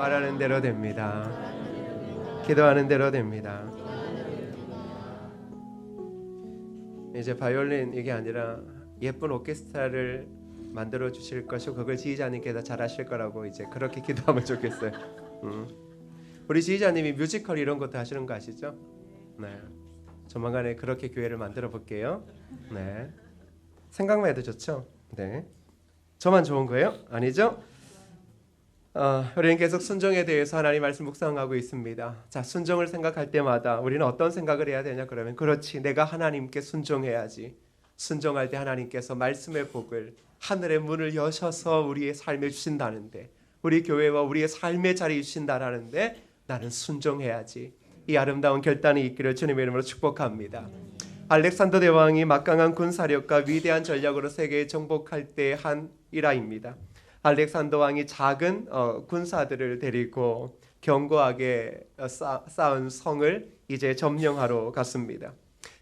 말하는 대로 됩니다. 기도하는 대로 됩니다. 이제 바이올린 이게 아니라 예쁜 오케스트라를 만들어 주실 것이고 그걸 지휘자님께서 잘하실 거라고 이제 그렇게 기도하면 좋겠어요. 우리 지휘자님이 뮤지컬 이런 것도 하시는 거 아시죠? 네. 조만간에 그렇게 교회를 만들어 볼게요. 네. 생각만 해도 좋죠? 네. 저만 좋은 거예요? 아니죠? 우리는 계속 순종에 대해서 하나님 말씀 묵상하고 있습니다. 자, 순종을 생각할 때마다 우리는 어떤 생각을 해야 되냐 그러면 그렇지, 내가 하나님께 순종해야지. 순종할 때 하나님께서 말씀의 복을 하늘의 문을 여셔서 우리의 삶에 주신다는데, 우리 교회와 우리의 삶의 자리에 주신다라는데 나는 순종해야지. 이 아름다운 결단이 있기를 주님의 이름으로 축복합니다. 알렉산더 대왕이 막강한 군사력과 위대한 전략으로 세계에 정복할 때 한 일화입니다. 알렉산더 왕이 작은 군사들을 데리고 견고하게 쌓은 성을 이제 점령하러 갔습니다.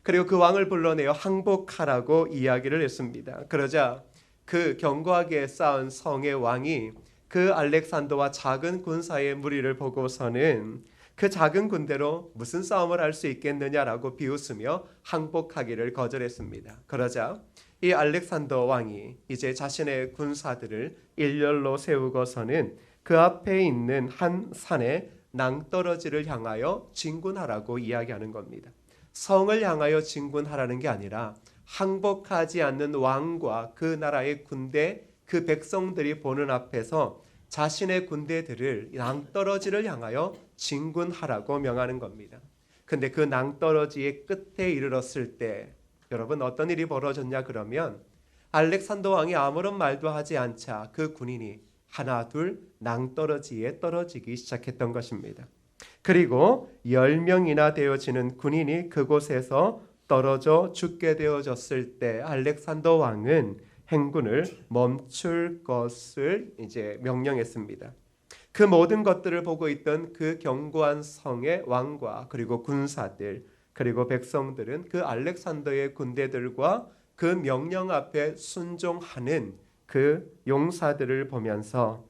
그리고 그 왕을 불러내어 항복하라고 이야기를 했습니다. 그러자 그 견고하게 쌓은 성의 왕이 그 알렉산더와 작은 군사의 무리를 보고서는 그 작은 군대로 무슨 싸움을 할 수 있겠느냐라고 비웃으며 항복하기를 거절했습니다. 그러자 이 알렉산더 왕이 이제 자신의 군사들을 일렬로 세우고서는 그 앞에 있는 한 산에 낭떠러지를 향하여 진군하라고 이야기하는 겁니다. 성을 향하여 진군하라는 게 아니라 항복하지 않는 왕과 그 나라의 군대, 그 백성들이 보는 앞에서 자신의 군대들을 낭떠러지를 향하여 진군하라고 명하는 겁니다. 근데 그 낭떠러지의 끝에 이르렀을 때 여러분 어떤 일이 벌어졌냐 그러면 알렉산더 왕이 아무런 말도 하지 않자 그 군인이 하나 둘 낭떠러지에 떨어지기 시작했던 것입니다. 그리고 10명이나 되어지는 군인이 그곳에서 떨어져 죽게 되어졌을 때 알렉산더 왕은 행군을 멈출 것을 이제 명령했습니다. 그 모든 것들을 보고 있던 그 견고한 성의 왕과 그리고 군사들 그리고 백성들은 그 알렉산더의 군대들과 그 명령 앞에 순종하는 그 용사들을 보면서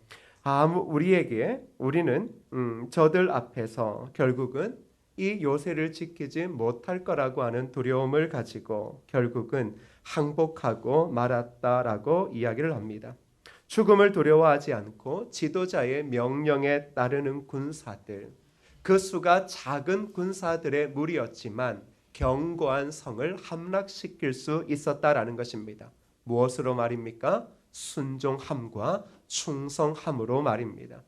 우리는 저들 앞에서 결국은 이 요새를 지키지 못할 거라고 하는 두려움을 가지고 결국은 항복하고 말았다라고 이야기를 합니다. 죽음을 두려워하지 않고 지도자의 명령에 따르는 군사들, 그 수가 작은 군사들의 무리였지만 견고한 성을 함락시킬 수 있었다라는 것입니다. 무엇으로 말입니까? 순종함과 충성함으로 말입니다.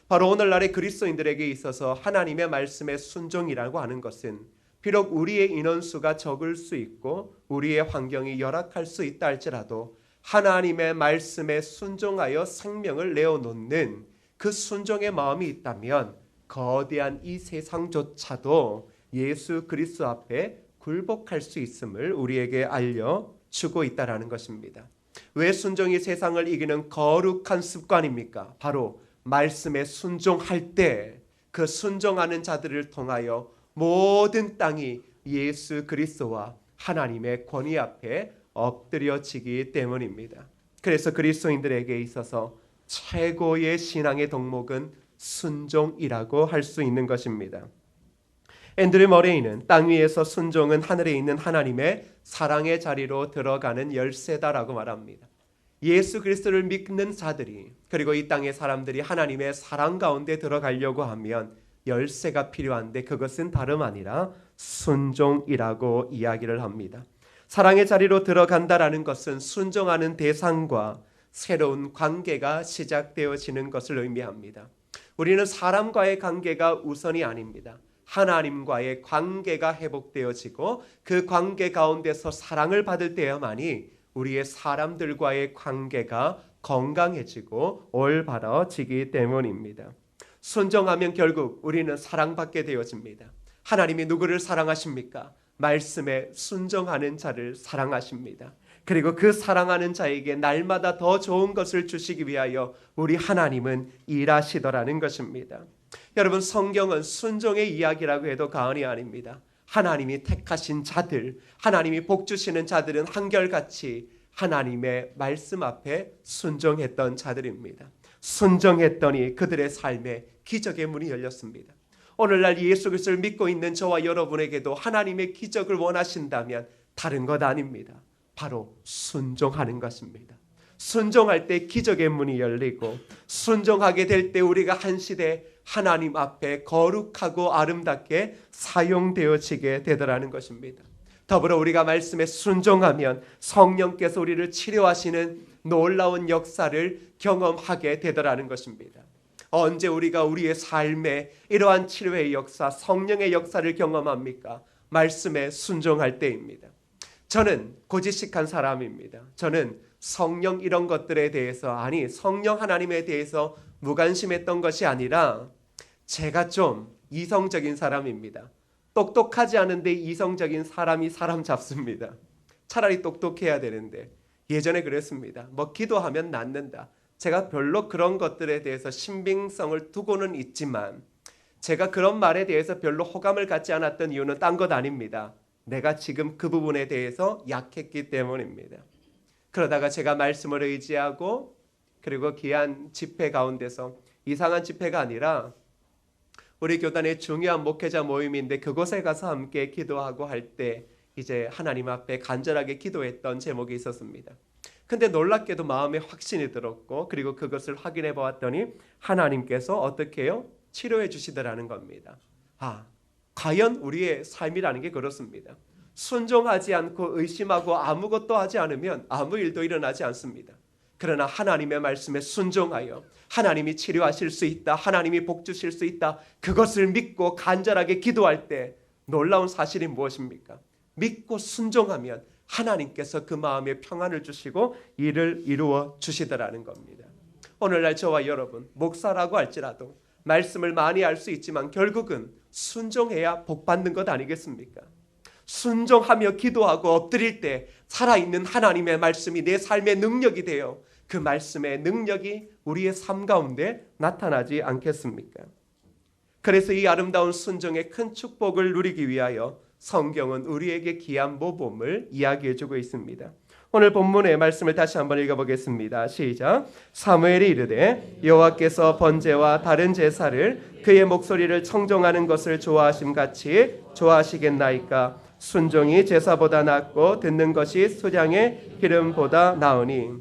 바로 오늘날의 그리스도인들에게 있어서 하나님의 말씀에 순종이라고 하는 것은 비록 우리의 인원수가 적을 수 있고 우리의 환경이 열악할 수 있다 할지라도 하나님의 말씀에 순종하여 생명을 내어놓는 그 순종의 마음이 있다면 거대한 이 세상조차도 예수 그리스도 앞에 굴복할 수 있음을 우리에게 알려주고 있다는 것입니다. 왜 순종이 세상을 이기는 거룩한 습관입니까? 바로 말씀에 순종할 때 그 순종하는 자들을 통하여 모든 땅이 예수 그리스도와 하나님의 권위 앞에 엎드려지기 때문입니다. 그래서 그리스도인들에게 있어서 최고의 신앙의 덕목은 순종이라고 할 수 있는 것입니다. 앤드류 머레이는 땅 위에서 순종은 하늘에 있는 하나님의 사랑의 자리로 들어가는 열쇠다라고 말합니다. 예수 그리스도를 믿는 자들이 그리고 이 땅의 사람들이 하나님의 사랑 가운데 들어가려고 하면 열쇠가 필요한데 그것은 다름 아니라 순종이라고 이야기를 합니다. 사랑의 자리로 들어간다라는 것은 순종하는 대상과 새로운 관계가 시작되어지는 것을 의미합니다. 우리는 사람과의 관계가 우선이 아닙니다. 하나님과의 관계가 회복되어지고 그 관계 가운데서 사랑을 받을 때야만이 우리의 사람들과의 관계가 건강해지고 올바러지기 때문입니다. 순종하면 결국 우리는 사랑받게 되어집니다. 하나님이 누구를 사랑하십니까? 말씀에 순종하는 자를 사랑하십니다. 그리고 그 사랑하는 자에게 날마다 더 좋은 것을 주시기 위하여 우리 하나님은 일하시더라는 것입니다. 여러분, 성경은 순종의 이야기라고 해도 과언이 아닙니다. 하나님이 택하신 자들, 하나님이 복 주시는 자들은 한결같이 하나님의 말씀 앞에 순종했던 자들입니다. 순종했더니 그들의 삶에 기적의 문이 열렸습니다. 오늘날 예수 그리스도를 믿고 있는 저와 여러분에게도 하나님의 기적을 원하신다면 다른 것 아닙니다. 바로 순종하는 것입니다. 순종할 때 기적의 문이 열리고, 순종하게 될 때 우리가 한 시대 하나님 앞에 거룩하고 아름답게 사용되어지게 되더라는 것입니다. 더불어 우리가 말씀에 순종하면 성령께서 우리를 치료하시는 놀라운 역사를 경험하게 되더라는 것입니다. 언제 우리가 우리의 삶에 이러한 치료의 역사, 성령의 역사를 경험합니까? 말씀에 순종할 때입니다. 저는 고지식한 사람입니다. 저는 성령 이런 것들에 대해서, 아니 성령 하나님에 대해서 무관심했던 것이 아니라 제가 좀 이성적인 사람입니다. 똑똑하지 않은데 이성적인 사람이 사람 잡습니다. 차라리 똑똑해야 되는데 예전에 그랬습니다. 뭐 기도하면 낫는다. 제가 별로 그런 것들에 대해서 신빙성을 두고는 있지만 제가 그런 말에 대해서 별로 호감을 갖지 않았던 이유는 딴 것 아닙니다. 내가 지금 그 부분에 대해서 약했기 때문입니다. 그러다가 제가 말씀을 의지하고 그리고 귀한 집회 가운데서, 이상한 집회가 아니라 우리 교단의 중요한 목회자 모임인데 그곳에 가서 함께 기도하고 할 때 이제 하나님 앞에 간절하게 기도했던 제목이 있었습니다. 근데 놀랍게도 마음에 확신이 들었고 그리고 그것을 확인해 보았더니 하나님께서 어떻게 해요? 치료해 주시더라는 겁니다. 과연 우리의 삶이라는 게 그렇습니다. 순종하지 않고 의심하고 아무것도 하지 않으면 아무 일도 일어나지 않습니다. 그러나 하나님의 말씀에 순종하여 하나님이 치료하실 수 있다, 하나님이 복 주실 수 있다, 그것을 믿고 간절하게 기도할 때 놀라운 사실이 무엇입니까? 믿고 순종하면 하나님께서 그 마음에 평안을 주시고 일을 이루어 주시더라는 겁니다. 오늘날 저와 여러분, 목사라고 할지라도 말씀을 많이 알 수 있지만 결국은 순종해야 복 받는 것 아니겠습니까? 순종하며 기도하고 엎드릴 때 살아있는 하나님의 말씀이 내 삶의 능력이 되어 그 말씀의 능력이 우리의 삶 가운데 나타나지 않겠습니까? 그래서 이 아름다운 순종의 큰 축복을 누리기 위하여 성경은 우리에게 귀한 모범을 이야기해주고 있습니다. 오늘 본문의 말씀을 다시 한번 읽어보겠습니다. 시작. 사무엘이 이르되 여호와께서 번제와 다른 제사를 그의 목소리를 청종하는 것을 좋아하심 같이 좋아하시겠나이까? 순종이 제사보다 낫고 듣는 것이 소량의 기름보다 나으니.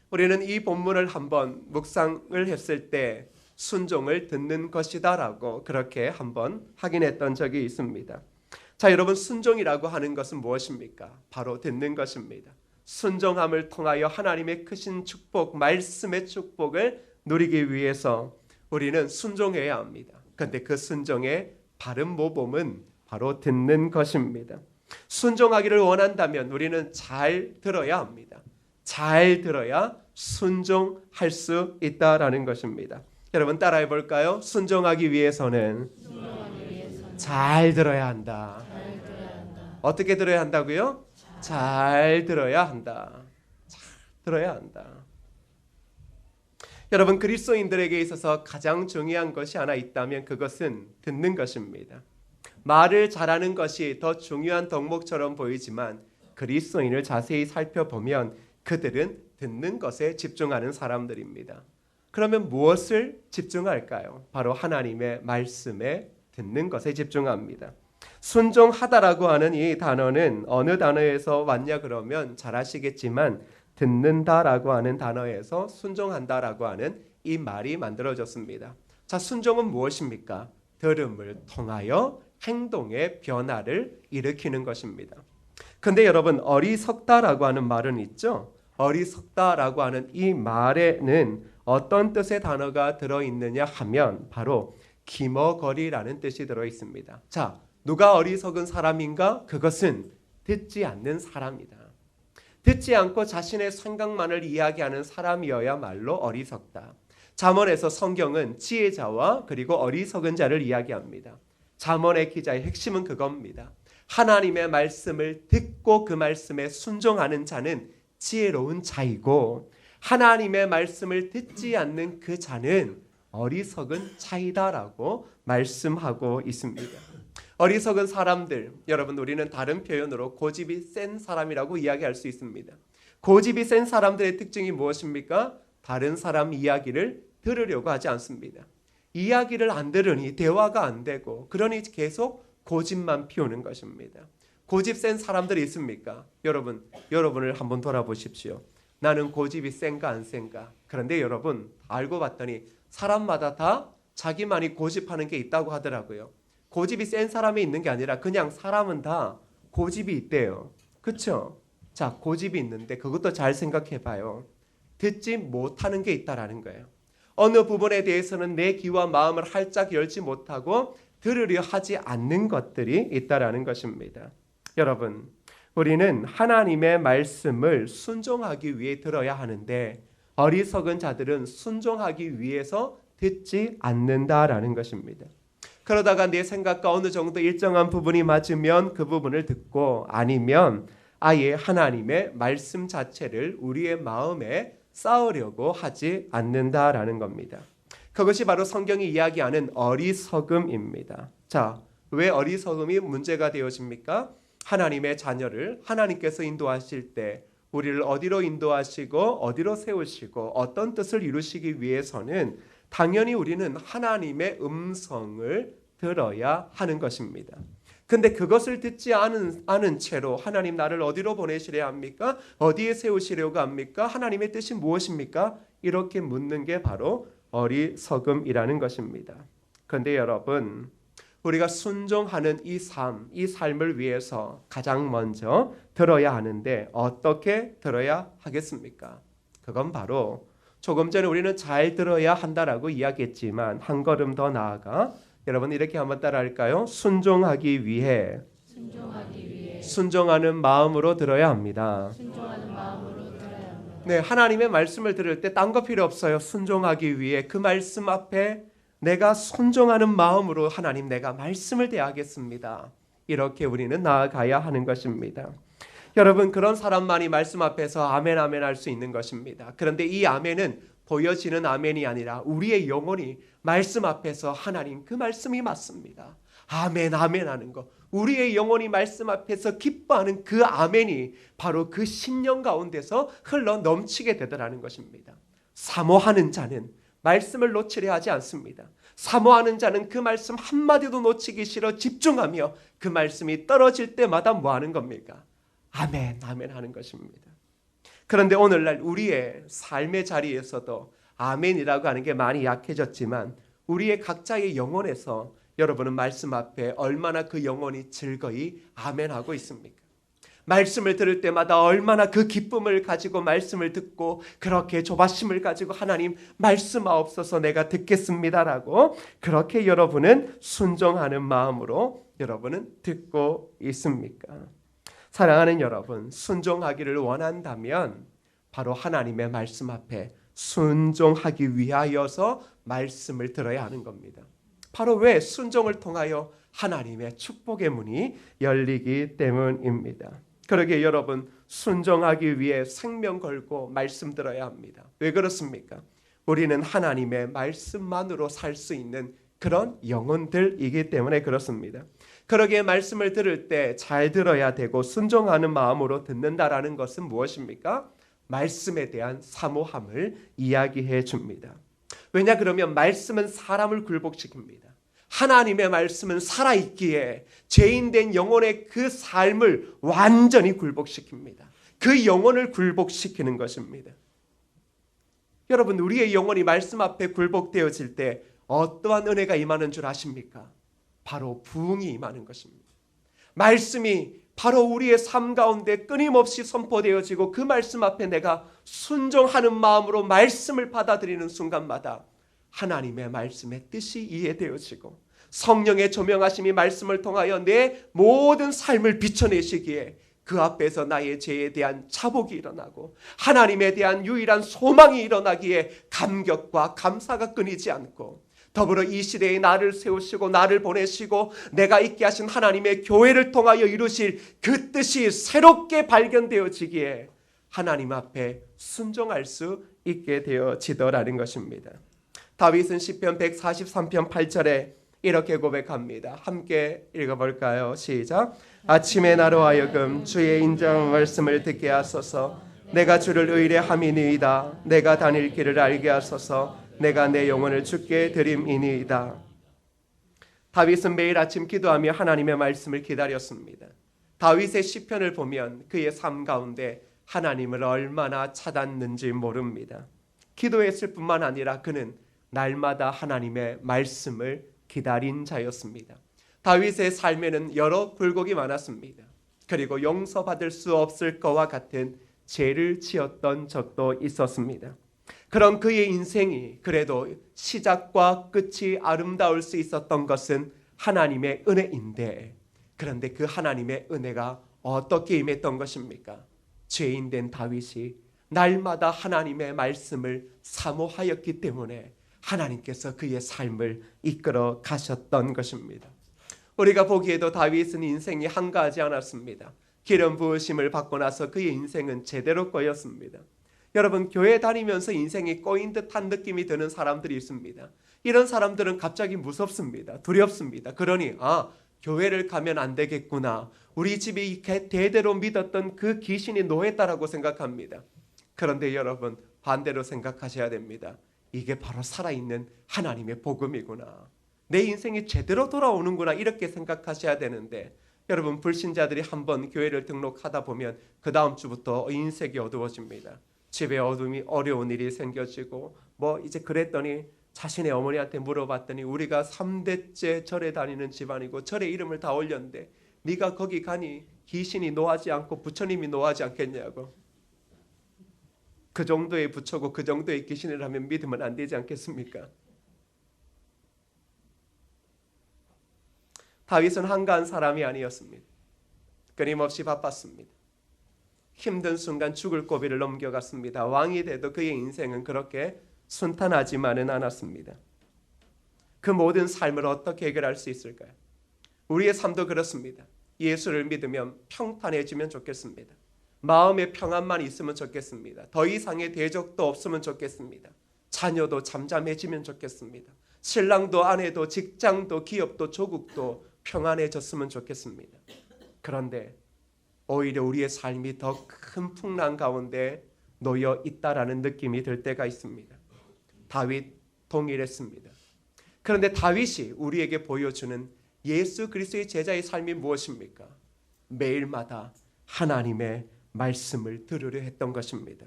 우리는 이 본문을 한번 묵상을 했을 때 순종을 듣는 것이다라고 그렇게 한번 확인했던 적이 있습니다. 자, 여러분, 순종이라고 하는 것은 무엇입니까? 바로 듣는 것입니다. 순종함을 통하여 하나님의 크신 축복, 말씀의 축복을 누리기 위해서 우리는 순종해야 합니다. 그런데 그 순종의 바른 모범은 바로 듣는 것입니다. 순종하기를 원한다면 우리는 잘 들어야 합니다. 잘 들어야 순종할 수 있다라는 것입니다. 여러분 따라해 볼까요? 순종하기 위해서는 잘 들어야 한다. 어떻게 들어야 한다고요? 잘 들어야 한다. 잘 들어야 한다. 여러분, 그리스도인들에게 있어서 가장 중요한 것이 하나 있다면 그것은 듣는 것입니다. 말을 잘하는 것이 더 중요한 덕목처럼 보이지만 그리스도인을 자세히 살펴보면 그들은 듣는 것에 집중하는 사람들입니다. 그러면 무엇을 집중할까요? 바로 하나님의 말씀에 듣는 것에 집중합니다. 순종하다라고 하는 이 단어는 어느 단어에서 왔냐 그러면 잘 아시겠지만 듣는다라고 하는 단어에서 순종한다라고 하는 이 말이 만들어졌습니다. 자, 순종은 무엇입니까? 들음을 통하여 행동의 변화를 일으키는 것입니다. 근데 여러분, 어리석다라고 하는 말은 있죠? 어리석다라고 하는 이 말에는 어떤 뜻의 단어가 들어있느냐 하면 바로 기머거리라는 뜻이 들어있습니다. 자, 누가 어리석은 사람인가? 그것은 듣지 않는 사람이다. 듣지 않고 자신의 생각만을 이야기하는 사람이어야말로 어리석다. 잠언에서 성경은 지혜자와 그리고 어리석은 자를 이야기합니다. 잠언의 기자의 핵심은 그겁니다. 하나님의 말씀을 듣고 그 말씀에 순종하는 자는 지혜로운 자이고 하나님의 말씀을 듣지 않는 그 자는 어리석은 자이다라고 말씀하고 있습니다. 어리석은 사람들, 여러분, 우리는 다른 표현으로 고집이 센 사람이라고 이야기할 수 있습니다. 고집이 센 사람들의 특징이 무엇입니까? 다른 사람 이야기를 들으려고 하지 않습니다. 이야기를 안 들으니 대화가 안 되고 그러니 계속 고집만 피우는 것입니다. 고집 센 사람들이 있습니까? 여러분을 한번 돌아보십시오. 나는 고집이 센가 안 센가? 그런데 여러분 알고 봤더니 사람마다 다 자기만이 고집하는 게 있다고 하더라고요. 고집이 센 사람이 있는 게 아니라 그냥 사람은 다 고집이 있대요. 그렇죠? 자, 고집이 있는데 그것도 잘 생각해 봐요. 듣지 못하는 게 있다라는 거예요. 어느 부분에 대해서는 내 귀와 마음을 활짝 열지 못하고 들으려 하지 않는 것들이 있다라는 것입니다. 여러분, 우리는 하나님의 말씀을 순종하기 위해 들어야 하는데 어리석은 자들은 순종하기 위해서 듣지 않는다라는 것입니다. 그러다가 내 생각과 어느 정도 일정한 부분이 맞으면 그 부분을 듣고 아니면 아예 하나님의 말씀 자체를 우리의 마음에 쌓으려고 하지 않는다라는 겁니다. 그것이 바로 성경이 이야기하는 어리석음입니다. 자, 왜 어리석음이 문제가 되어집니까? 하나님의 자녀를 하나님께서 인도하실 때 우리를 어디로 인도하시고 어디로 세우시고 어떤 뜻을 이루시기 위해서는 당연히 우리는 하나님의 음성을 들어야 하는 것입니다. 근데 그것을 듣지 않은 채로 하나님 나를 어디로 보내시려 합니까? 어디에 세우시려고 합니까? 하나님의 뜻이 무엇입니까? 이렇게 묻는 게 바로 어리석음이라는 것입니다. 그런데 여러분, 우리가 순종하는 이 삶을 위해서 가장 먼저 들어야 하는데 어떻게 들어야 하겠습니까? 그건 바로 조금 전에 우리는 잘 들어야 한다라고 이야기했지만 한 걸음 더 나아가 여러분 이렇게 한번 따라할까요? 순종하기 위해 순종하는 마음으로 들어야 합니다. 네, 하나님의 말씀을 들을 때 딴 거 필요 없어요. 순종하기 위해 그 말씀 앞에 내가 순종하는 마음으로 하나님 내가 말씀을 대하겠습니다. 이렇게 우리는 나아가야 하는 것입니다. 여러분 그런 사람만이 말씀 앞에서 아멘 아멘 할 수 있는 것입니다. 그런데 이 아멘은 보여지는 아멘이 아니라 우리의 영혼이 말씀 앞에서 하나님 그 말씀이 맞습니다. 아멘 아멘 하는 것. 우리의 영혼이 말씀 앞에서 기뻐하는 그 아멘이 바로 그 심령 가운데서 흘러 넘치게 되더라는 것입니다. 사모하는 자는 말씀을 놓치려 하지 않습니다. 사모하는 자는 그 말씀 한마디도 놓치기 싫어 집중하며 그 말씀이 떨어질 때마다 뭐 하는 겁니까? 아멘 아멘 하는 것입니다. 그런데 오늘날 우리의 삶의 자리에서도 아멘이라고 하는 게 많이 약해졌지만 우리의 각자의 영혼에서 여러분은 말씀 앞에 얼마나 그 영혼이 즐거이 아멘하고 있습니까? 말씀을 들을 때마다 얼마나 그 기쁨을 가지고 말씀을 듣고 그렇게 조바심을 가지고 하나님 말씀하옵소서 내가 듣겠습니다라고 그렇게 여러분은 순종하는 마음으로 여러분은 듣고 있습니까? 사랑하는 여러분, 순종하기를 원한다면 바로 하나님의 말씀 앞에 순종하기 위하여서 말씀을 들어야 하는 겁니다. 바로 왜 순종을 통하여 하나님의 축복의 문이 열리기 때문입니다. 그러기에 여러분 순종하기 위해 생명 걸고 말씀 들어야 합니다. 왜 그렇습니까? 우리는 하나님의 말씀만으로 살 수 있는 그런 영혼들이기 때문에 그렇습니다. 그러기에 말씀을 들을 때 잘 들어야 되고 순종하는 마음으로 듣는다라는 것은 무엇입니까? 말씀에 대한 사모함을 이야기해 줍니다. 왜냐 그러면 말씀은 사람을 굴복시킵니다. 하나님의 말씀은 살아있기에 죄인된 영혼의 그 삶을 완전히 굴복시킵니다. 그 영혼을 굴복시키는 것입니다. 여러분 우리의 영혼이 말씀 앞에 굴복되어질 때 어떠한 은혜가 임하는 줄 아십니까? 바로 부흥이 임하는 것입니다. 말씀이 바로 우리의 삶 가운데 끊임없이 선포되어지고 그 말씀 앞에 내가 순종하는 마음으로 말씀을 받아들이는 순간마다 하나님의 말씀의 뜻이 이해되어지고 성령의 조명하심이 말씀을 통하여 내 모든 삶을 비춰내시기에 그 앞에서 나의 죄에 대한 자복이 일어나고 하나님에 대한 유일한 소망이 일어나기에 감격과 감사가 끊이지 않고 더불어 이 시대에 나를 세우시고 나를 보내시고 내가 있게 하신 하나님의 교회를 통하여 이루실 그 뜻이 새롭게 발견되어지기에 하나님 앞에 순종할 수 있게 되어지더라는 것입니다. 다윗은 시편 143편 8절에 이렇게 고백합니다. 함께 읽어볼까요? 시작. 아침에 나로 하여금 주의 인정 말씀을 듣게 하소서. 내가 주를 의뢰함이니이다. 내가 다닐 길을 알게 하소서. 내가 내 영혼을 주께 드림이니이다. 다윗은 매일 아침 기도하며 하나님의 말씀을 기다렸습니다. 다윗의 시편을 보면 그의 삶 가운데 하나님을 얼마나 찾았는지 모릅니다. 기도했을 뿐만 아니라 그는 날마다 하나님의 말씀을 기다린 자였습니다. 다윗의 삶에는 여러 굴곡이 많았습니다. 그리고 용서받을 수 없을 것과 같은 죄를 지었던 적도 있었습니다. 그런 그의 인생이 그래도 시작과 끝이 아름다울 수 있었던 것은 하나님의 은혜인데, 그런데 그 하나님의 은혜가 어떻게 임했던 것입니까? 죄인된 다윗이 날마다 하나님의 말씀을 사모하였기 때문에 하나님께서 그의 삶을 이끌어 가셨던 것입니다. 우리가 보기에도 다윗은 인생이 한가하지 않았습니다. 기름 부으심을 받고 나서 그의 인생은 제대로 꼬였습니다. 여러분, 교회 다니면서 인생이 꼬인 듯한 느낌이 드는 사람들이 있습니다. 이런 사람들은 갑자기 무섭습니다. 두렵습니다. 그러니 교회를 가면 안 되겠구나. 우리 집이 대대로 믿었던 그 귀신이 노했다라고 생각합니다. 그런데 여러분, 반대로 생각하셔야 됩니다. 이게 바로 살아있는 하나님의 복음이구나. 내 인생이 제대로 돌아오는구나, 이렇게 생각하셔야 되는데, 여러분, 불신자들이 한번 교회를 등록하다 보면 그 다음 주부터 인생이 어두워집니다. 집에 어려운 일이 생겨지고 이제 그랬더니 자신의 어머니한테 물어봤더니 우리가 3대째 절에 다니는 집안이고 절에 이름을 다 올렸는데 네가 거기 가니 귀신이 노하지 않고 부처님이 노하지 않겠냐고. 그 정도의 부처고 그 정도의 귀신을 하면 믿으면 안 되지 않겠습니까? 다윗은 한가한 사람이 아니었습니다. 끊임없이 바빴습니다. 힘든 순간 죽을 고비를 넘겨갔습니다. 왕이 돼도 그의 인생은 그렇게 순탄하지만은 않았습니다. 그 모든 삶을 어떻게 해결할 수 있을까요? 우리의 삶도 그렇습니다. 예수를 믿으면 평탄해지면 좋겠습니다. 마음의 평안만 있으면 좋겠습니다. 더 이상의 대적도 없으면 좋겠습니다. 자녀도 잠잠해지면 좋겠습니다. 신랑도 아내도 직장도 기업도 조국도 평안해졌으면 좋겠습니다. 그런데 오히려 우리의 삶이 더 큰 풍랑 가운데 놓여 있다라는 느낌이 들 때가 있습니다. 다윗 동일했습니다. 그런데 다윗이 우리에게 보여주는 예수 그리스도의 제자의 삶이 무엇입니까? 매일마다 하나님의 말씀을 들으려 했던 것입니다.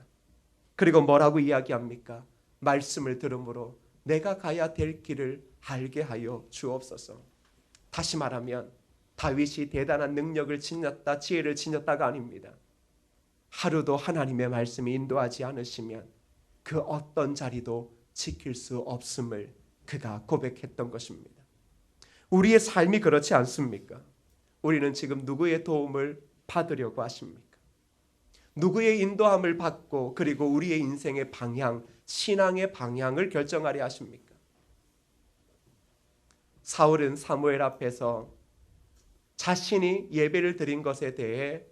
그리고 뭐라고 이야기합니까? 말씀을 들음으로 내가 가야 될 길을 알게 하여 주옵소서. 다시 말하면 다윗이 대단한 능력을 지녔다, 지혜를 지녔다가 아닙니다. 하루도 하나님의 말씀이 인도하지 않으시면 그 어떤 자리도 지킬 수 없음을 그가 고백했던 것입니다. 우리의 삶이 그렇지 않습니까? 우리는 지금 누구의 도움을 받으려고 하십니까? 누구의 인도함을 받고 그리고 우리의 인생의 방향, 신앙의 방향을 결정하려 하십니까? 사울은 사무엘 앞에서 자신이 예배를 드린 것에 대해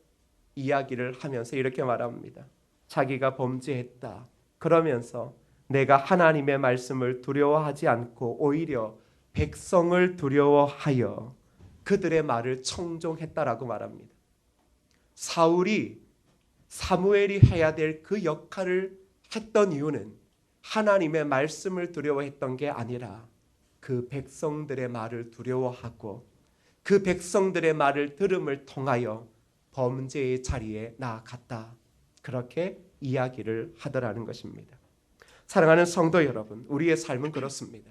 이야기를 하면서 이렇게 말합니다. 자기가 범죄했다. 그러면서 내가 하나님의 말씀을 두려워하지 않고 오히려 백성을 두려워하여 그들의 말을 청종했다라고 말합니다. 사울이 사무엘이 해야 될 그 역할을 했던 이유는 하나님의 말씀을 두려워했던 게 아니라 그 백성들의 말을 두려워하고 그 백성들의 말을 들음을 통하여 범죄의 자리에 나아갔다. 그렇게 이야기를 하더라는 것입니다. 사랑하는 성도 여러분, 우리의 삶은 그렇습니다.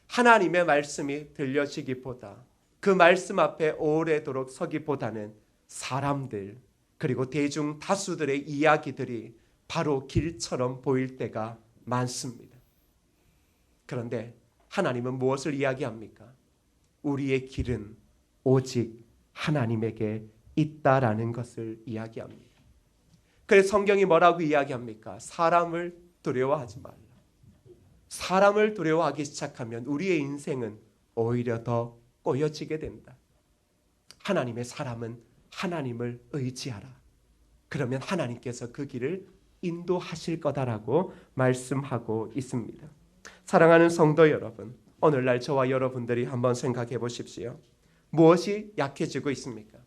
하나님의 말씀이 들려지기보다 그 말씀 앞에 오래도록 서기보다는 사람들 그리고 대중 다수들의 이야기들이 바로 길처럼 보일 때가 많습니다. 그런데 하나님은 무엇을 이야기합니까? 우리의 길은 오직 하나님에게 있다라는 것을 이야기합니다. 그래서 성경이 뭐라고 이야기합니까? 사람을 두려워하지 말라. 사람을 두려워하기 시작하면 우리의 인생은 오히려 더 꼬여지게 된다. 하나님의 사람은 하나님을 의지하라. 그러면 하나님께서 그 길을 인도하실 거다라고 말씀하고 있습니다. 사랑하는 성도 여러분, 오늘날 저와 여러분들이 한번 생각해 보십시오. 무엇이 약해지고 있습니까?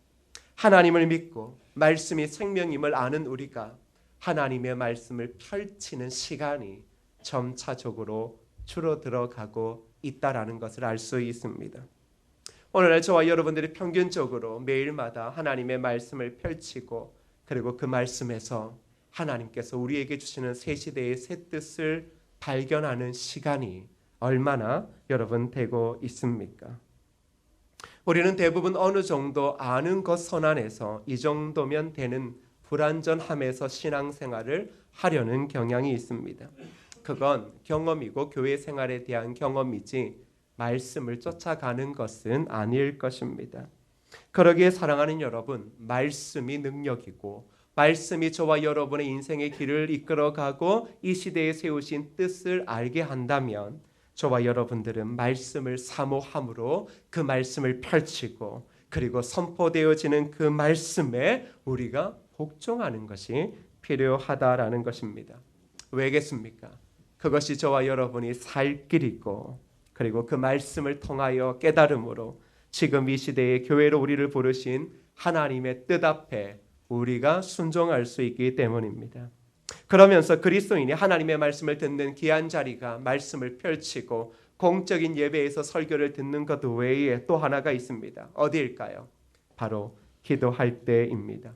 하나님을 믿고 말씀이 생명임을 아는 우리가 하나님의 말씀을 펼치는 시간이 점차적으로 줄어들어가고 있다라는 것을 알 수 있습니다. 오늘날 저와 여러분들이 평균적으로 매일마다 하나님의 말씀을 펼치고 그리고 그 말씀에서 하나님께서 우리에게 주시는 새 시대의 새 뜻을 발견하는 시간이 얼마나 여러분 되고 있습니까? 우리는 대부분 어느 정도 아는 것 선안에서 이 정도면 되는 불완전함에서 신앙생활을 하려는 경향이 있습니다. 그건 경험이고 교회 생활에 대한 경험이지 말씀을 쫓아가는 것은 아닐 것입니다. 그러기에 사랑하는 여러분, 말씀이 능력이고 말씀이 저와 여러분의 인생의 길을 이끌어가고 이 시대에 세우신 뜻을 알게 한다면 저와 여러분들은 말씀을 사모함으로 그 말씀을 펼치고 그리고 선포되어지는 그 말씀에 우리가 복종하는 것이 필요하다라는 것입니다. 왜겠습니까? 그것이 저와 여러분이 살 길이고 그리고 그 말씀을 통하여 깨달음으로 지금 이 시대의 교회로 우리를 부르신 하나님의 뜻 앞에 우리가 순종할 수 있기 때문입니다. 그러면서 그리스도인이 하나님의 말씀을 듣는 귀한 자리가 말씀을 펼치고 공적인 예배에서 설교를 듣는 것 외에 또 하나가 있습니다. 어디일까요? 바로 기도할 때입니다.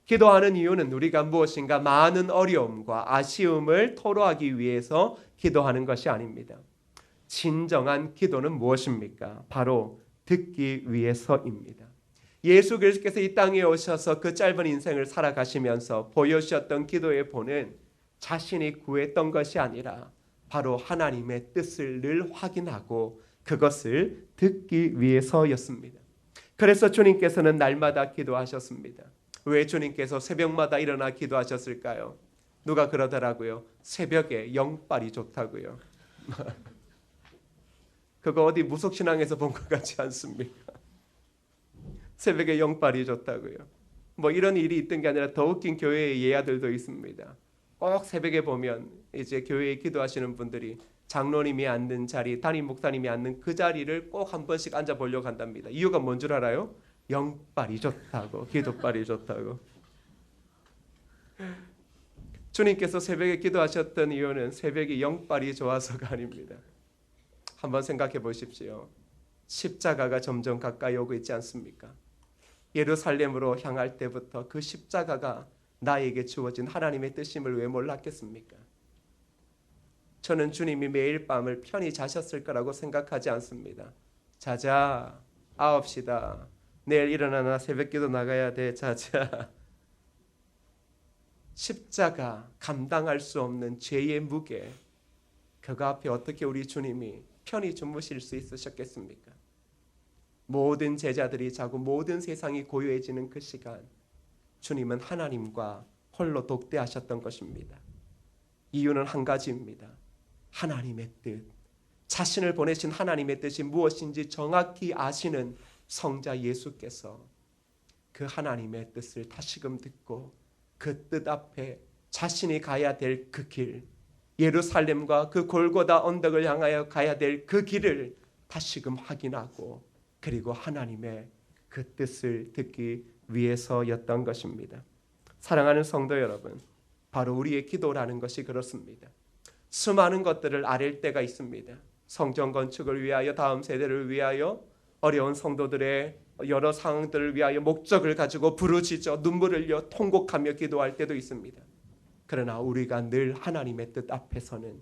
기도하는 이유는 우리가 무엇인가 많은 어려움과 아쉬움을 토로하기 위해서 기도하는 것이 아닙니다. 진정한 기도는 무엇입니까? 바로 듣기 위해서입니다. 예수 그리스도께서 이 땅에 오셔서 그 짧은 인생을 살아가시면서 보여주셨던 기도의 본은 자신이 구했던 것이 아니라 바로 하나님의 뜻을 늘 확인하고 그것을 듣기 위해서였습니다. 그래서 주님께서는 날마다 기도하셨습니다. 왜 주님께서 새벽마다 일어나 기도하셨을까요? 누가 그러더라고요. 새벽에 영빨이 좋다고요. 그거 어디 무속신앙에서 본 것 같지 않습니까? 새벽에 영빨이 좋다고요. 뭐 이런 일이 있던 게 아니라 더 웃긴 교회의 예화들도 있습니다. 꼭 새벽에 보면 이제 교회에 기도하시는 분들이 장로님이 앉는 자리, 담임 목사님이 앉는 그 자리를 꼭 한 번씩 앉아 보려고 한답니다. 이유가 뭔 줄 알아요? 영빨이 좋다고, 기도빨이 좋다고. 주님께서 새벽에 기도하셨던 이유는 새벽에 영빨이 좋아서가 아닙니다. 한번 생각해 보십시오. 십자가가 점점 가까이 오고 있지 않습니까? 예루살렘으로 향할 때부터 그 십자가가 나에게 주어진 하나님의 뜻임을 왜 몰랐겠습니까? 저는 주님이 매일 밤을 편히 자셨을 거라고 생각하지 않습니다. 자자, 9시다. 내일 일어나나 새벽기도 나가야 돼. 자자. 십자가 감당할 수 없는 죄의 무게, 그거 앞에 어떻게 우리 주님이 편히 주무실 수 있으셨겠습니까? 모든 제자들이 자고 모든 세상이 고요해지는 그 시간, 주님은 하나님과 홀로 독대하셨던 것입니다. 이유는 한 가지입니다. 하나님의 뜻, 자신을 보내신 하나님의 뜻이 무엇인지 정확히 아시는 성자 예수께서 그 하나님의 뜻을 다시금 듣고 그 뜻 앞에 자신이 가야 될 그 길, 예루살렘과 그 골고다 언덕을 향하여 가야 될 그 길을 다시금 확인하고 그리고 하나님의 그 뜻을 듣기 위해서였던 것입니다. 사랑하는 성도 여러분, 바로 우리의 기도라는 것이 그렇습니다. 수많은 것들을 아릴 때가 있습니다. 성전 건축을 위하여, 다음 세대를 위하여, 어려운 성도들의 여러 상황들을 위하여 목적을 가지고 부르짖어 눈물을 흘려 통곡하며 기도할 때도 있습니다. 그러나 우리가 늘 하나님의 뜻 앞에서는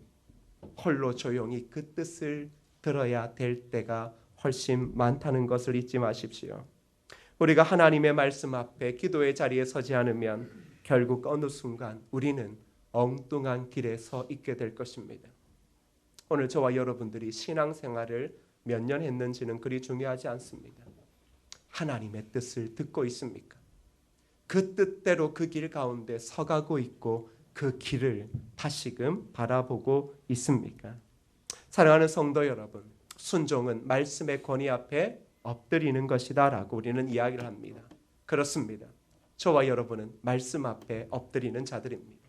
홀로 조용히 그 뜻을 들어야 될 때가 훨씬 많다는 것을 잊지 마십시오. 우리가 하나님의 말씀 앞에 기도의 자리에 서지 않으면 결국 어느 순간 우리는 엉뚱한 길에 서 있게 될 것입니다. 오늘 저와 여러분들이 신앙생활을 몇 년 했는지는 그리 중요하지 않습니다. 하나님의 뜻을 듣고 있습니까? 그 뜻대로 그 길 가운데 서가고 있고 그 길을 다시금 바라보고 있습니까? 사랑하는 성도 여러분, 순종은 말씀의 권위 앞에 엎드리는 것이다 라고 우리는 이야기를 합니다. 그렇습니다. 저와 여러분은 말씀 앞에 엎드리는 자들입니다.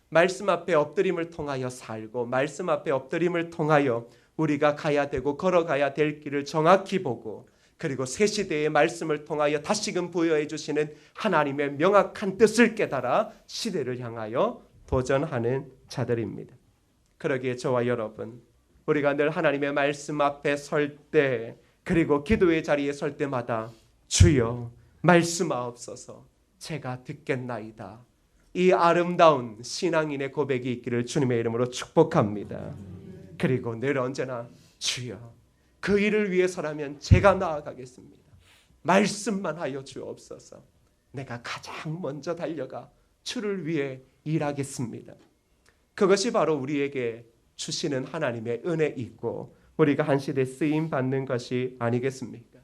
말씀 앞에 엎드림을 통하여 살고 말씀 앞에 엎드림을 통하여 우리가 가야 되고 걸어가야 될 길을 정확히 보고 그리고 새 시대의 말씀을 통하여 다시금 부여해 주시는 하나님의 명확한 뜻을 깨달아 시대를 향하여 도전하는 자들입니다. 그러기에 저와 여러분, 우리가 늘 하나님의 말씀 앞에 설 때, 그리고 기도의 자리에 설 때마다 주여 말씀하옵소서, 제가 듣겠나이다, 이 아름다운 신앙인의 고백이 있기를 주님의 이름으로 축복합니다. 그리고 늘 언제나 주여 그 일을 위해서라면 제가 나아가겠습니다. 말씀만 하여 주옵소서. 내가 가장 먼저 달려가 주를 위해 일하겠습니다. 그것이 바로 우리에게 주시는 하나님의 은혜이고 우리가 한 시대 쓰임 받는 것이 아니겠습니까?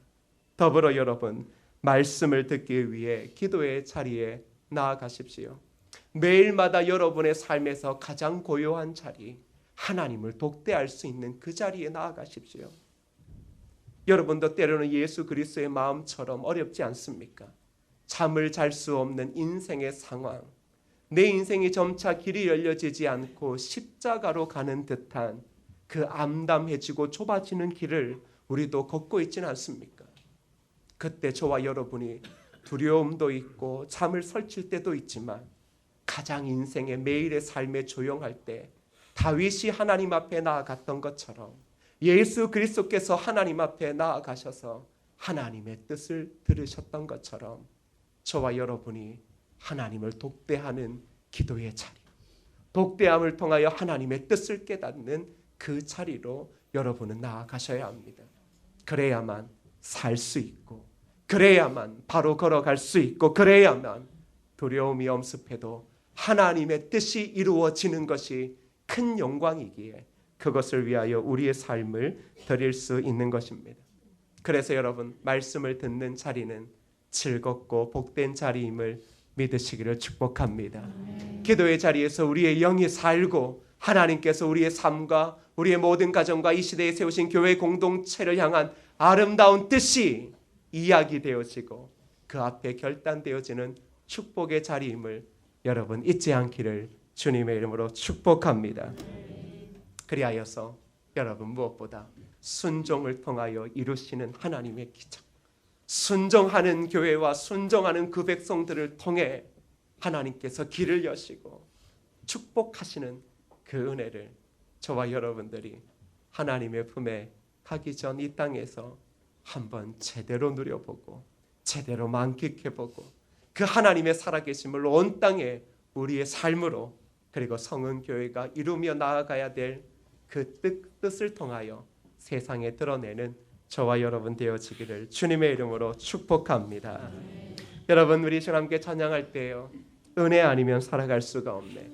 더불어 여러분, 말씀을 듣기 위해 기도의 자리에 나아가십시오. 매일마다 여러분의 삶에서 가장 고요한 자리, 하나님을 독대할 수 있는 그 자리에 나아가십시오. 여러분도 때로는 예수 그리스도의 마음처럼 어렵지 않습니까? 잠을 잘 수 없는 인생의 상황, 내 인생이 점차 길이 열려지지 않고 십자가로 가는 듯한 그 암담해지고 좁아지는 길을 우리도 걷고 있지는 않습니까? 그때 저와 여러분이 두려움도 있고 잠을 설칠 때도 있지만 가장 인생의 매일의 삶에 조용할 때 다윗이 하나님 앞에 나아갔던 것처럼 예수 그리스도께서 하나님 앞에 나아가셔서 하나님의 뜻을 들으셨던 것처럼 저와 여러분이 하나님을 독대하는 기도의 자리, 독대함을 통하여 하나님의 뜻을 깨닫는 그 자리로 여러분은 나아가셔야 합니다. 그래야만 살 수 있고, 그래야만 바로 걸어갈 수 있고, 그래야만 두려움이 엄습해도 하나님의 뜻이 이루어지는 것이 큰 영광이기에 그것을 위하여 우리의 삶을 드릴 수 있는 것입니다. 그래서 여러분, 말씀을 듣는 자리는 즐겁고 복된 자리임을 믿으시기를 축복합니다. 기도의 자리에서 우리의 영이 살고 하나님께서 우리의 삶과 우리의 모든 가정과 이 시대에 세우신 교회 공동체를 향한 아름다운 뜻이 이야기되어지고 그 앞에 결단되어지는 축복의 자리임을 여러분 잊지 않기를 주님의 이름으로 축복합니다. 그리하여서 여러분 무엇보다 순종을 통하여 이루시는 하나님의 기적, 순종하는 교회와 순종하는 그 백성들을 통해 하나님께서 길을 여시고 축복하시는 그 은혜를 저와 여러분들이 하나님의 품에 가기 전 이 땅에서 한번 제대로 누려보고 제대로 만끽해보고 그 하나님의 살아계심을 온 땅에 우리의 삶으로 그리고 성은교회가 이루며 나아가야 될 그 뜻을 통하여 세상에 드러내는 저와 여러분 되어지기를 주님의 이름으로 축복합니다. 여러분, 우리 시간 함께 찬양할 때요, 은혜 아니면 살아갈 수가 없네.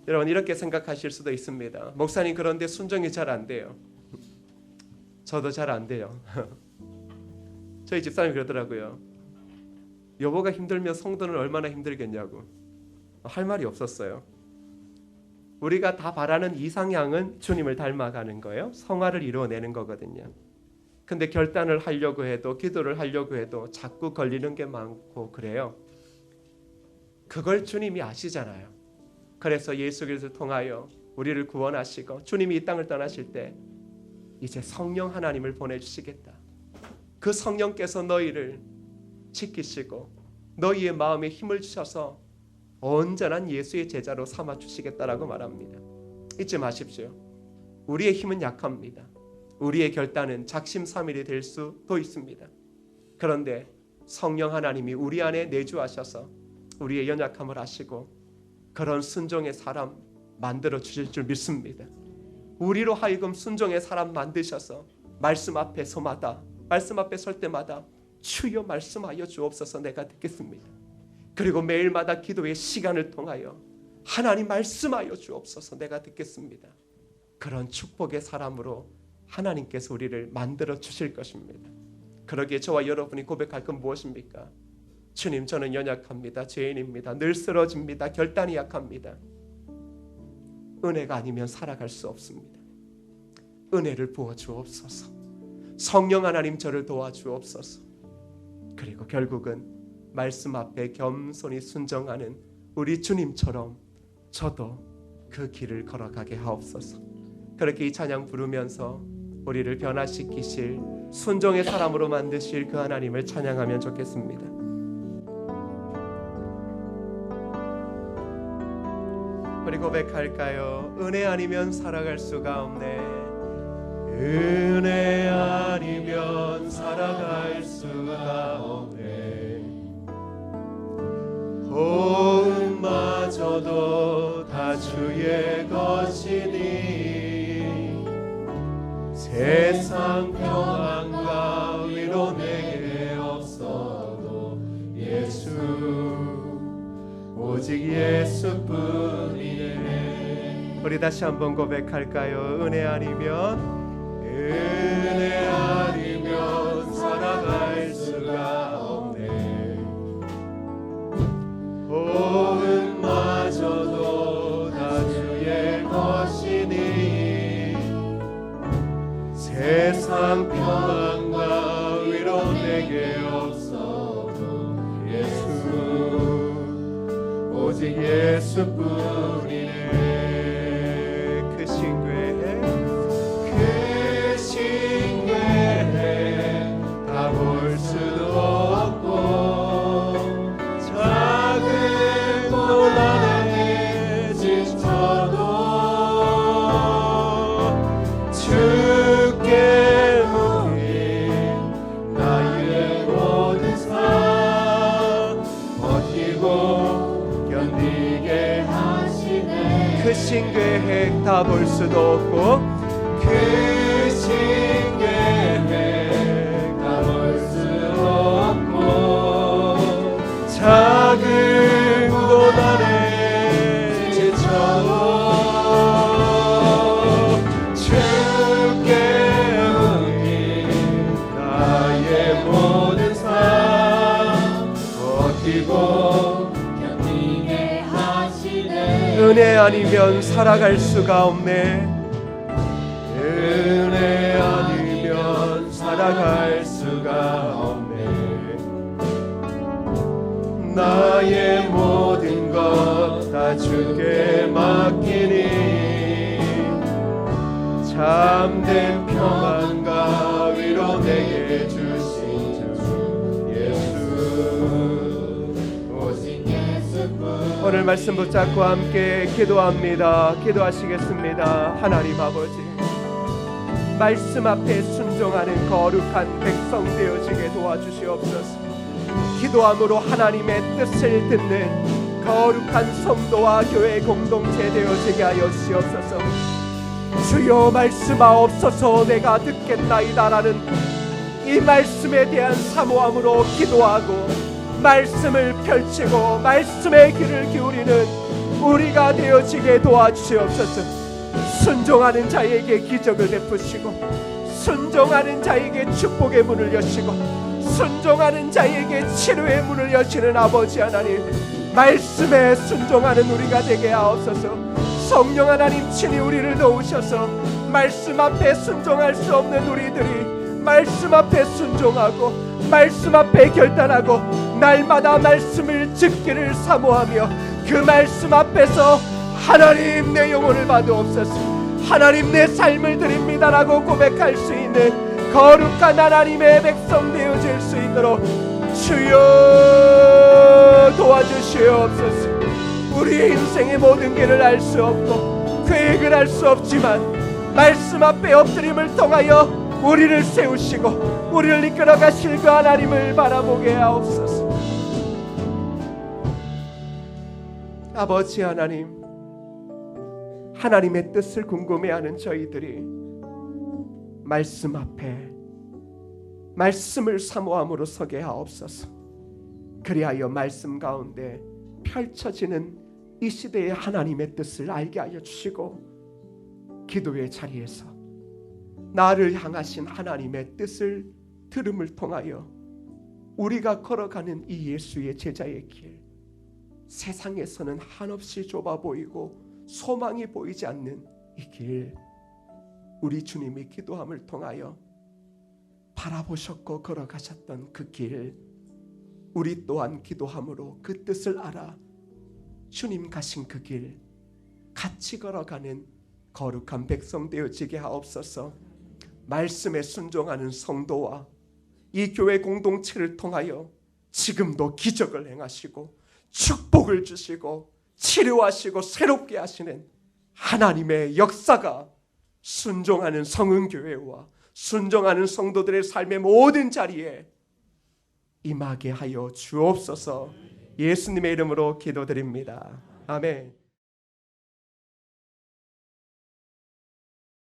여러분 이렇게 생각하실 수도 있습니다. 목사님, 그런데 순종이 잘 안 돼요. 저도 잘 안 돼요. 저희 집사람이 그러더라고요. 여보가 힘들면 성도는 얼마나 힘들겠냐고. 할 말이 없었어요. 우리가 다 바라는 이상향은 주님을 닮아가는 거예요. 성화를 이루어내는 거거든요. 근데 결단을 하려고 해도 기도를 하려고 해도 자꾸 걸리는 게 많고 그래요. 그걸 주님이 아시잖아요. 그래서 예수 그리스도를 통하여 우리를 구원하시고 주님이 이 땅을 떠나실 때 이제 성령 하나님을 보내주시겠다. 그 성령께서 너희를 지키시고 너희의 마음에 힘을 주셔서 온전한 예수의 제자로 삼아주시겠다라고 말합니다. 잊지 마십시오. 우리의 힘은 약합니다. 우리의 결단은 작심삼일이 될 수도 있습니다. 그런데 성령 하나님이 우리 안에 내주하셔서 우리의 연약함을 아시고 그런 순종의 사람 만들어 주실 줄 믿습니다. 우리로 하여금 순종의 사람 만드셔서 말씀 앞에 서마다, 말씀 앞에 설 때마다 주여 말씀하여 주옵소서, 내가 듣겠습니다. 그리고 매일마다 기도의 시간을 통하여 하나님 말씀하여 주옵소서, 내가 듣겠습니다. 그런 축복의 사람으로 하나님께서 우리를 만들어 주실 것입니다. 그러기에 저와 여러분이 고백할 건 무엇입니까? 주님, 저는 연약합니다. 죄인입니다. 늘 쓰러집니다. 결단이 약합니다. 은혜가 아니면 살아갈 수 없습니다. 은혜를 부어주옵소서. 성령 하나님, 저를 도와주옵소서. 그리고 결국은 말씀 앞에 겸손히 순종하는 우리 주님처럼 저도 그 길을 걸어가게 하옵소서. 그렇게 이 찬양 부르면서 우리를 변화시키실 순종의 사람으로 만드실 그 하나님을 찬양하면 좋겠습니다. 우리 우리 고백할까요? 은혜 아니면 살아갈 수가 없네. 은혜 아니면 살아갈 수가 없네. 고음마저도 다 주의 것이니 세상 평안과 위로 내게 없어도 예수 오직 예수뿐이네. 우리 다시 한번 고백할까요? 은혜 아니면 살아갈 수가 없네. 고음마저도 다 주의 것이니 세상 평안과 위로 내게 없어도 예수 오직 예수뿐이네. 그 신궤에 다 볼 수도 없고 작은 고난에 지쳐도 주께 묻힌 나의 모든 삶 버티고 견디게 하시네. 그 신궤획 다 볼 수도 없고 그 신궤획 다 볼 수도 없고 작은 고난에 지쳐도 주께 묻힌 나의 모든 삶 버티고 견디게 하시네. 은혜 아니면 살아갈 수가 없네. 은혜 아니면 살아갈 수가 없네. 나의 모든 것 다 주께 맡기니 참된 평안과 위로 내게 주신 주 예수 오직 예수뿐. 오늘 말씀 붙잡고 함께 기도합니다. 기도하시겠습니다. 하나님 아버지, 말씀 앞에 순종하는 거룩한 백성 되어지게 도와주시옵소서. 기도함으로 하나님의 뜻을 듣는 거룩한 성도와 교회 공동체 되어지게 하여 주시옵소서. 주여 말씀하옵소서 내가 듣겠나이다라는 이 말씀에 대한 사모함으로 기도하고 말씀을 펼치고 말씀의 귀를 기울이는 우리가 되어지게 도와주시옵소서. 순종하는 자에게 기적을 베푸시고 순종하는 자에게 축복의 문을 여시고 순종하는 자에게 치료의 문을 여시는 아버지 하나님, 말씀에 순종하는 우리가 되게 하옵소서. 성령 하나님 친히 우리를 도우셔서 말씀 앞에 순종할 수 없는 우리들이 말씀 앞에 순종하고 말씀 앞에 결단하고 날마다 말씀을 듣기를 사모하며 그 말씀 앞에서 하나님 내 영혼을 받으옵소서, 하나님 내 삶을 드립니다라고 고백할 수 있는 거룩한 하나님의 백성 되어질 수 있도록 주여 도와주시옵소서. 우리의 인생의 모든 길을 알 수 없고 계획을 할 수 없지만 말씀 앞에 엎드림을 통하여 우리를 세우시고 우리를 이끌어 가실 그 하나님을 바라보게 하옵소서. 아버지 하나님, 하나님의 뜻을 궁금해하는 저희들이 말씀 앞에 말씀을 사모함으로 서게 하옵소서. 그리하여 말씀 가운데 펼쳐지는 이 시대의 하나님의 뜻을 알게 하여 주시고 기도의 자리에서 나를 향하신 하나님의 뜻을 들음을 통하여 우리가 걸어가는 이 예수의 제자의 길, 세상에서는 한없이 좁아 보이고 소망이 보이지 않는 이 길, 우리 주님이 기도함을 통하여 바라보셨고 걸어가셨던 그 길, 우리 또한 기도함으로 그 뜻을 알아 주님 가신 그 길 같이 걸어가는 거룩한 백성 되어지게 하옵소서. 말씀에 순종하는 성도와 이 교회 공동체를 통하여 지금도 기적을 행하시고 축복을 주시고 치료하시고 새롭게 하시는 하나님의 역사가 순종하는 성은교회와 순종하는 성도들의 삶의 모든 자리에 임하게 하여 주옵소서. 예수님의 이름으로 기도드립니다. 아멘.